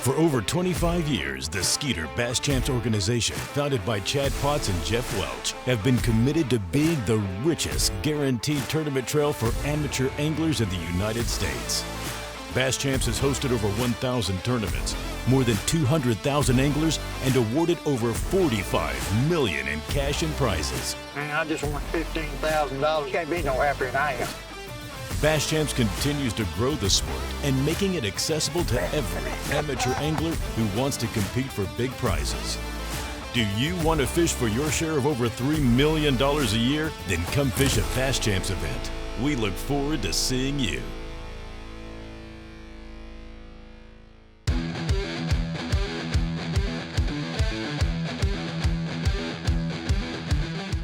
For over 25 years, the Skeeter Bass Champs organization, founded by Chad Potts and Jeff Welch, have been committed to being the richest guaranteed tournament trail for amateur anglers in the United States. Bass Champs has hosted over 1,000 tournaments, more than 200,000 anglers, and awarded over $45 million in cash and prizes. Man, I just won $15,000. Can't be no happier than I am. Bass Champs continues to grow the sport and making it accessible to every amateur angler who wants to compete for big prizes. Do you want to fish for your share of over $3 million a year? Then come fish a Bass Champs event. We look forward to seeing you.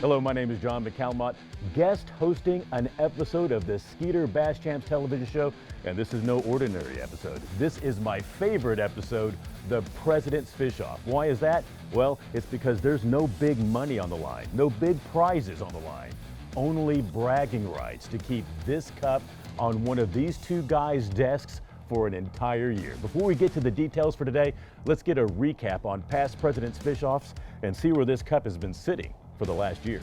Hello, my name is John McCalmont, guest hosting an episode of the Skeeter Bass Champs television show, and this is no ordinary episode. This is my favorite episode, the President's Fish-Off. Why is that? Well, it's because there's no big money on the line, no big prizes on the line, only bragging rights to keep this cup on one of these two guys' desks for an entire year. Before we get to the details for today, let's get a recap on past President's Fish-Offs and see where this cup has been sitting for the last year.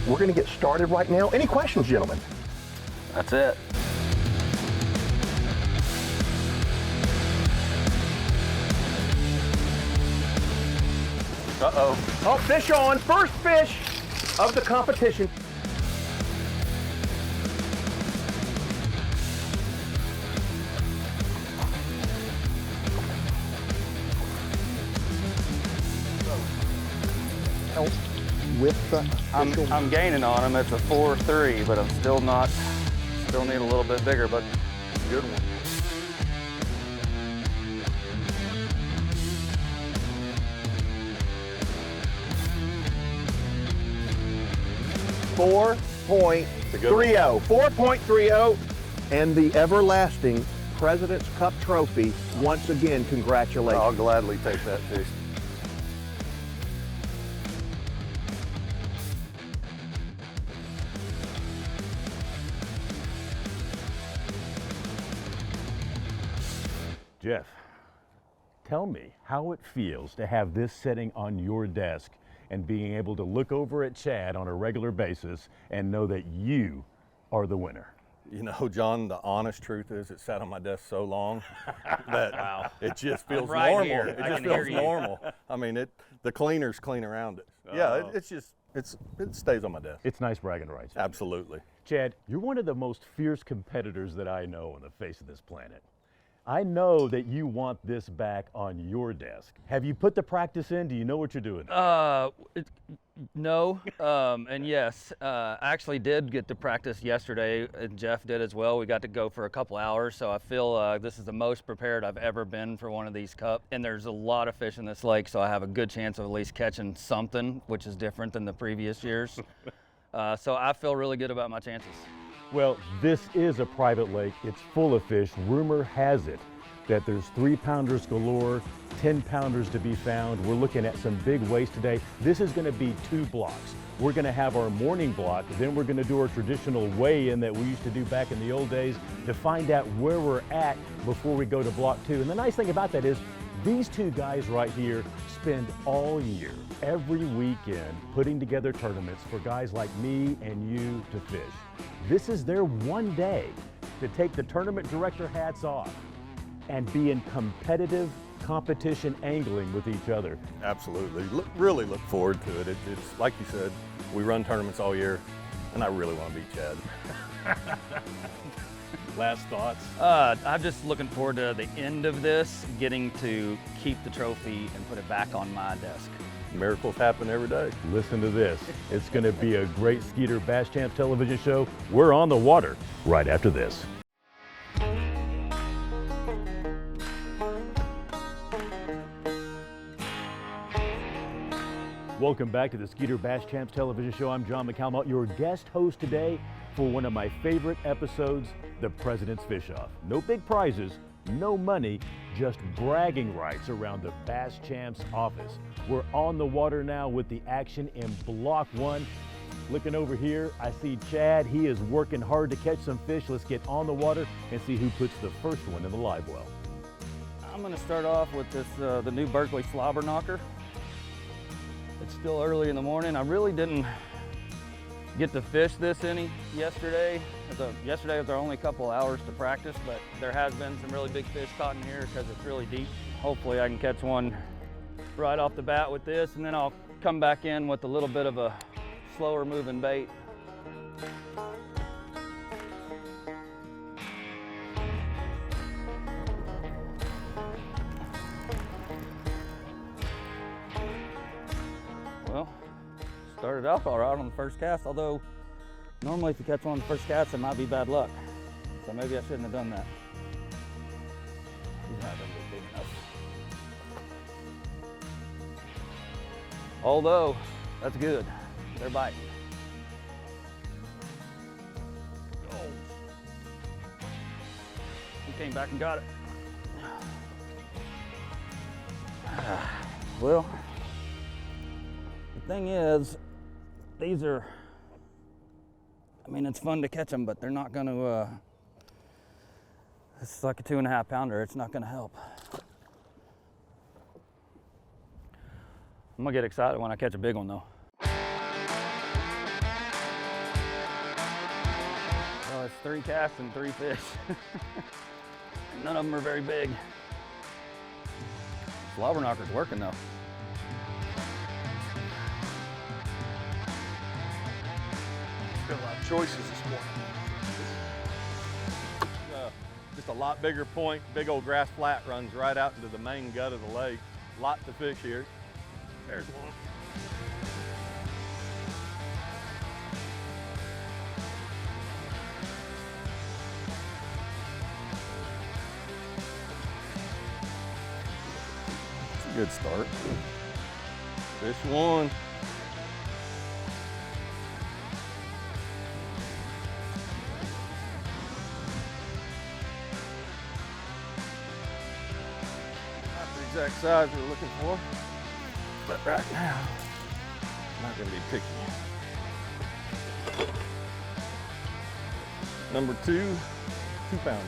We're going to get started right now. Any questions, gentlemen? That's it. Uh-oh. Oh, fish on. First fish of the competition. With the I'm gaining on him. It's a 4-3, but I'm still need a little bit bigger, but good one. .30, and the everlasting President's Cup trophy. Once again, congratulations. I'll gladly take that too. Jeff, tell me how it feels to have this sitting on your desk and being able to look over at Chad on a regular basis and know that you are the winner. You know, John, the honest truth is it sat on my desk so long that it just feels right normal. here. It I just can hear feels you. normal. I mean, the cleaners clean around it. Yeah, it stays on my desk. It's nice bragging rights. Absolutely. Chad, you're one of the most fierce competitors that I know on the face of this planet. I know that you want this back on your desk. Have you put the practice in? Do you know what you're doing? No, and yes. I actually did get to practice yesterday, and Jeff did as well. We got to go for a couple hours, so I feel this is the most prepared I've ever been for one of these cups. And there's a lot of fish in this lake, so I have a good chance of at least catching something, which is different than the previous years. So I feel really good about my chances. Well, this is a private lake. It's full of fish. Rumor has it that there's 3-pounders galore, 10-pounders to be found. We're looking at some big weights today. This is going to be 2 blocks. We're going to have our morning block, then we're going to do our traditional weigh-in that we used to do back in the old days to find out where we're at before we go to block 2. And the nice thing about that is these two guys right here spend all year, every weekend, putting together tournaments for guys like me and you to fish. This is their one day to take the tournament director hats off and be in competitive competition angling with each other. Absolutely. Really look forward to it. It's like you said, we run tournaments all year, and I really want to beat Chad. Last thoughts? I'm just looking forward to the end of this, getting to keep the trophy and put it back on my desk. Miracles happen every day. Listen to this. It's going to be a great Skeeter Bass Champs television show. We're on the water right after this. Welcome back to the Skeeter Bass Champs television show. I'm John McCalmont, your guest host today for one of my favorite episodes, the President's Fish-Off. No big prizes, No money, just bragging rights around the Bass Champs office. We're on the water now with the action in Block 1. Looking over here, I see Chad. He is working hard to catch some fish. Let's get on the water and see who puts the first one in the live well. I'm gonna start off with this, the new Berkley slobber knocker. It's still early in the morning. I really didn't get to fish this any yesterday. Yesterday was our only couple hours to practice, but there has been some really big fish caught in here because it's really deep. Hopefully I can catch one right off the bat with this, and then I'll come back in with a little bit of a slower moving bait. Well, started out all right on the first cast, although normally if you catch one on the first cast, it might be bad luck. So maybe I shouldn't have done that. He's not gonna be big enough. Although, that's good. They're biting. Oh. He came back and got it. Well, the thing is, these are, I mean, it's fun to catch them, but they're not gonna, it's like a 2.5 pounder. It's not gonna help. I'm gonna get excited when I catch a big one though. Well, it's 3 casts and 3 fish. None of them are very big. Slobber knocker's working though. Got a lot of choices this morning. Just a lot bigger point. Big old grass flat runs right out into the main gut of the lake. Lots of fish here. There's one. It's a good start. Fish one. Exact size we're looking for, but right now, I'm not gonna be picky. Number 2, 2 pounder.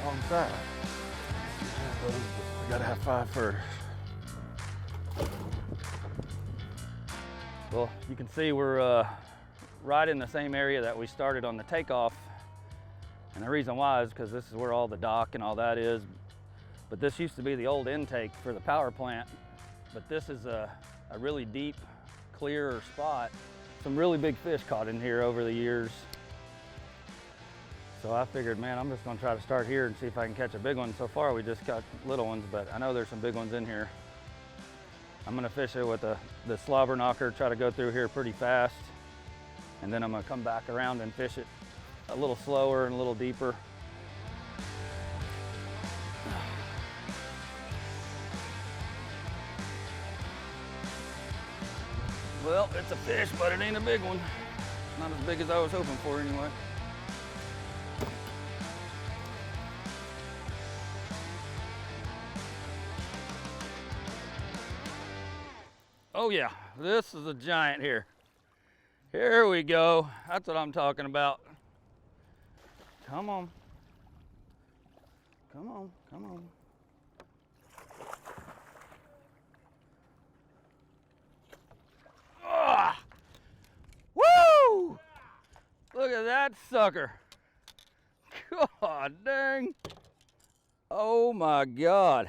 On side. We gotta have 5 first. Well, you can see we're right in the same area that we started on the takeoff. And the reason why is because this is where all the dock and all that is. But this used to be the old intake for the power plant. But this is a really deep, clear spot. Some really big fish caught in here over the years. So I figured, man, I'm just gonna try to start here and see if I can catch a big one. So far, we just got little ones, but I know there's some big ones in here. I'm gonna fish it with the slobber knocker, try to go through here pretty fast. And then I'm gonna come back around and fish it a little slower and a little deeper. Well, it's a fish, but it ain't a big one. Not as big as I was hoping for anyway. Oh yeah, this is a giant here. Here we go. That's what I'm talking about. Come on. Come on, come on. Ah! Woo! Look at that sucker. God dang. Oh my God.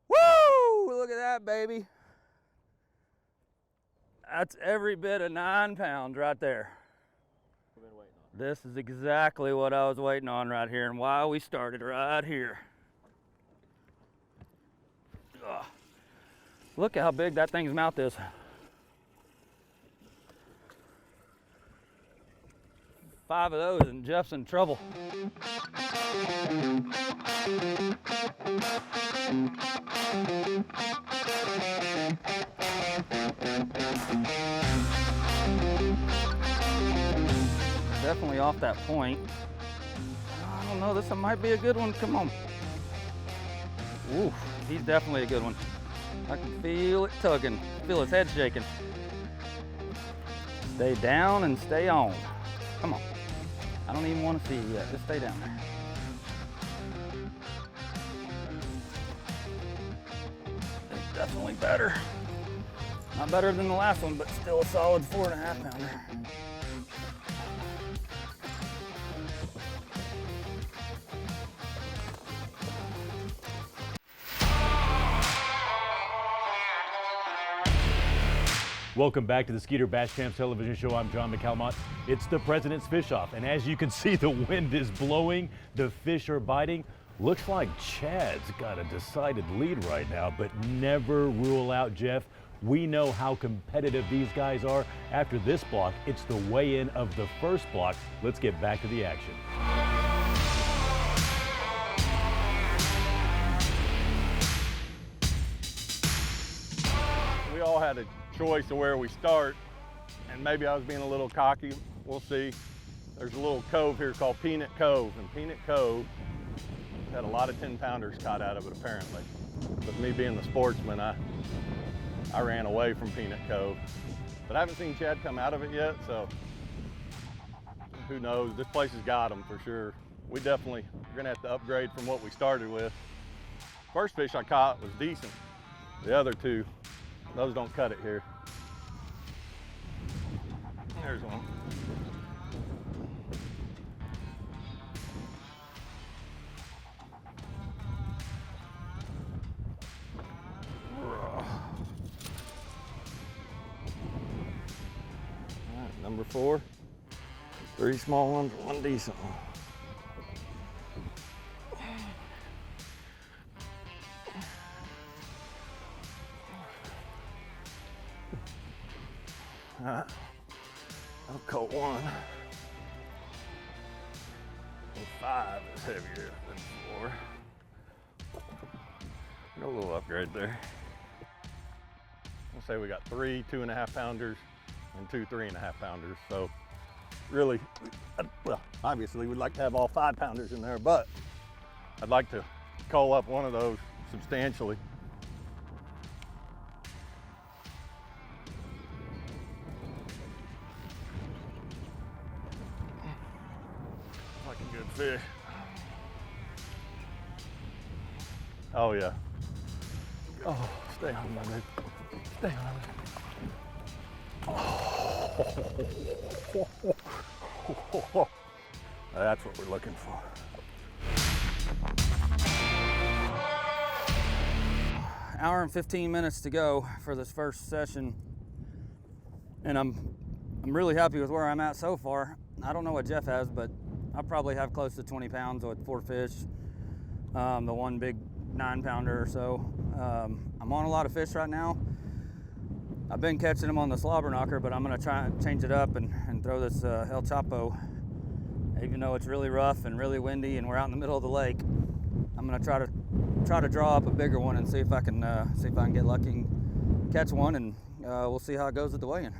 Woo! Look at that, baby. That's every bit of 9 pounds right there. We've been waiting on. This is exactly what I was waiting on right here and why we started right here. Ugh. Look at how big that thing's mouth is. Five of those and Jeff's in trouble. definitely off that point. I don't know, this one might be a good one. Come on. Ooh, he's definitely a good one. I can feel it tugging, feel his head shaking. Stay down and stay on. Come on. I don't even want to see you yet, just stay down there. It's definitely better. Not better than the last one, but still a solid 4.5 pounder. Welcome back to the Skeeter Bass Champs television show. I'm John McCalmont. It's the President's Fish Off, and as you can see, the wind is blowing, the fish are biting. Looks like Chad's got a decided lead right now, but never rule out Jeff. We know how competitive these guys are. After this block, it's the weigh-in of the first block. Let's get back to the action. We all had a choice of where we start, and maybe I was being a little cocky. We'll see. There's a little cove here called Peanut Cove, and Peanut Cove had a lot of 10-pounders caught out of it apparently. But me being the sportsman, I ran away from Peanut Cove. But I haven't seen Chad come out of it yet, so who knows? This place has got him for sure. We're gonna have to upgrade from what we started with. First fish I caught was decent. The other two, those don't cut it here. There's one. All right, number 4. 3 small ones, 1 decent one. All right, I'll caught 1. And 5 is heavier than 4. Got a little upgrade there. I'll say we got 3 2.5 pounders and 2 3.5 pounders. So really, well, obviously we'd like to have all 5 pounders in there, but I'd like to call up one of those substantially. Like a good fish. Oh yeah. Oh, stay on my baby. Stay on it. Oh. That's what we're looking for. Hour and 15 minutes to go for this first session, and I'm really happy with where I'm at so far. I don't know what Jeff has, but I probably have close to 20 pounds with 4 fish. The one big 9-pounder or so. I'm on a lot of fish right now. I've been catching them on the slobber knocker, but I'm gonna try and change it up and throw this El Chapo. Even though it's really rough and really windy and we're out in the middle of the lake, I'm gonna try to draw up a bigger one and see if I can get lucky and catch one, and we'll see how it goes at the weigh-in.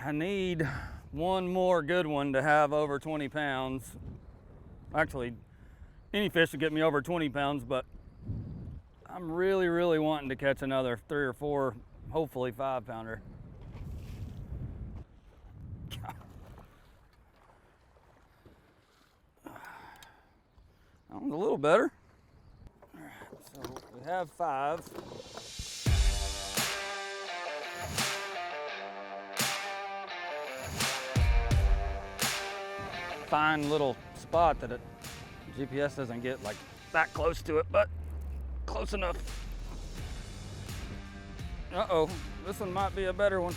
I need one more good one to have over 20 pounds. Actually, any fish will get me over 20 pounds, but I'm really wanting to catch another 3 or 4, hopefully 5-pounder. That one's a little better. All right, so we have 5. Fine little spot that GPS doesn't get like that close to it, but close enough. Uh-oh, this one might be a better one.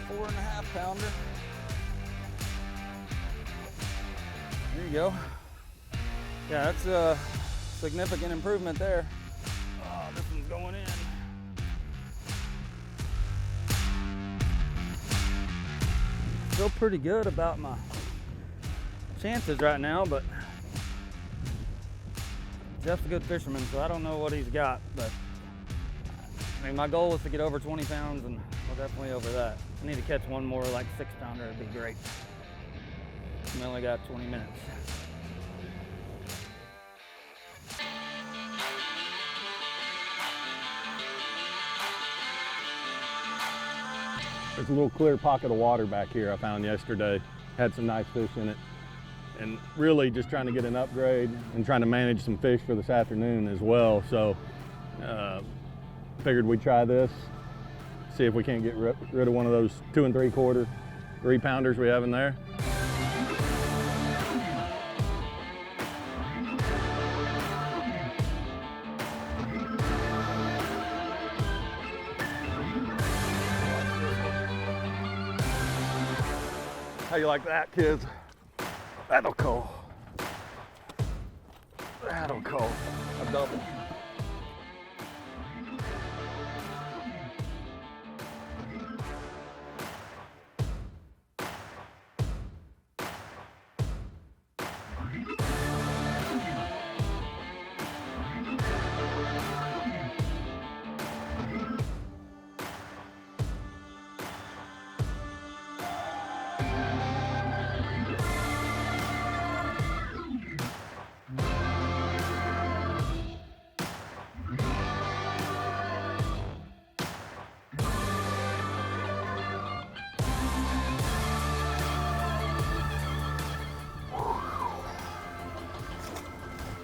Four and a half pounder. There you go. Yeah, that's a significant improvement there. Oh, this one's going in. Feel pretty good about my chances right now, but Jeff's a good fisherman, so I don't know what he's got, but I mean, my goal is to get over 20 pounds, and we're definitely over that. I need to catch one more like 6-pounder, it'd be great. We only got 20 minutes. There's a little clear pocket of water back here I found yesterday. Had some nice fish in it. And really just trying to get an upgrade and trying to manage some fish for this afternoon as well. So figured we'd try this, see if we can't get rid of one of those 2 3/4, 3-pounders we have in there. How you like that, kids? That'll call. That'll call. A double.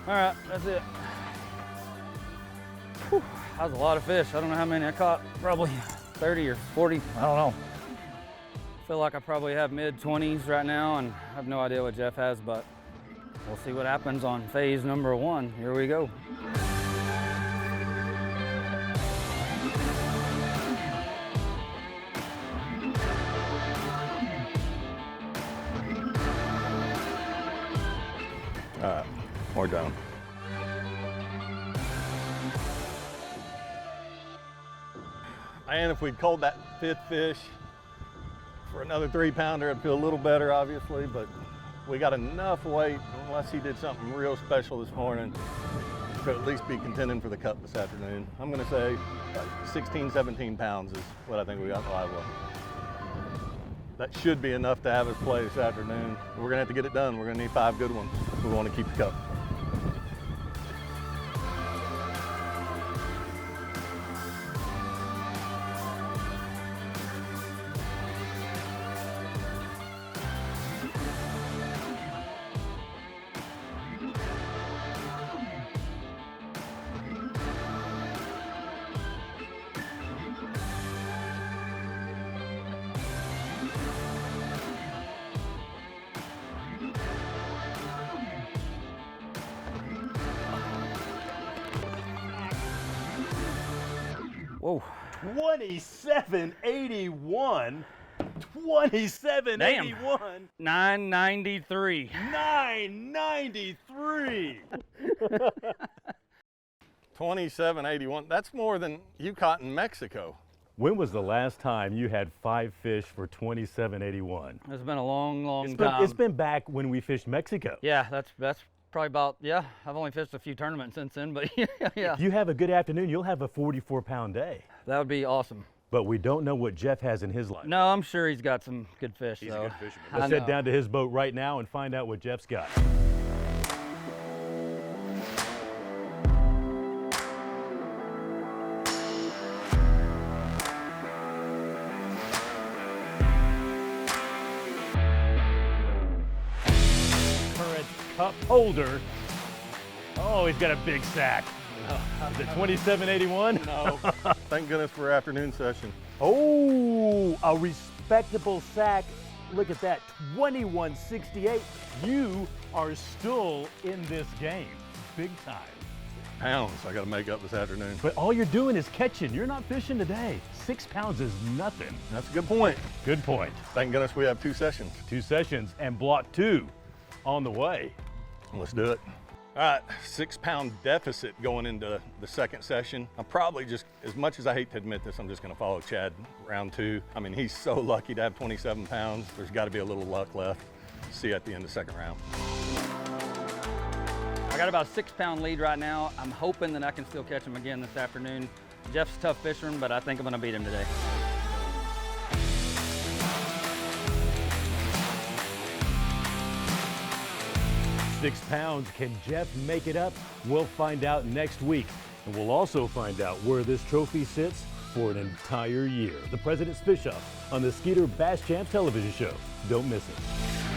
All right, that's it. Whew, that was a lot of fish. I don't know how many I caught, probably 30 or 40, I don't know. I feel like I probably have mid-20s right now, and I have no idea what Jeff has, but we'll see what happens on phase number 1. Here we go. All right, we're done. And if we'd called that 5th fish for another 3-pounder, I'd feel a little better, obviously, but we got enough weight, unless he did something real special this morning, to at least be contending for the cup this afternoon. I'm gonna say like 16, 17 pounds is what I think we got live with. That should be enough to have us play this afternoon. We're gonna have to get it done. We're gonna need 5 good ones if we wanna keep the cup. Whoa. 2781. 2781. 993. 993. 2781, that's more than you caught in Mexico. When was the last time you had 5 fish for 2781? It's been a long time. It's been back when we fished Mexico. Yeah, that's probably about, yeah, I've only fished a few tournaments since then, but yeah. If you have a good afternoon, you'll have a 44-pound day. That would be awesome. But we don't know what Jeff has in his life. No, I'm sure he's got some good fish. He's though. a good fisherman. Let's head down to his boat right now and find out what Jeff's got. Current cup holder. Oh, he's got a big sack. Is it 2781? No. Thank goodness for afternoon session. Oh, a respectable sack. Look at that, 2168. You are still in this game, big time. Pounds I got to make up this afternoon. But all you're doing is catching. You're not fishing today. 6 pounds is nothing. That's a good point. Good point. Thank goodness we have 2 sessions. 2 sessions and block 2 on the way. Let's do it. All right, 6-pound deficit going into the second session. I'm probably just, as much as I hate to admit this, I'm just gonna follow Chad round 2. I mean, he's so lucky to have 27 pounds. There's gotta be a little luck left. See you at the end of the second round. I got about a 6-pound lead right now. I'm hoping that I can still catch him again this afternoon. Jeff's a tough fisherman, but I think I'm gonna beat him today. £6. Can Jeff make it up? We'll find out next week. And we'll also find out where this trophy sits for an entire year. The President's Fish Off on the Skeeter Bass Champs television show. Don't miss it.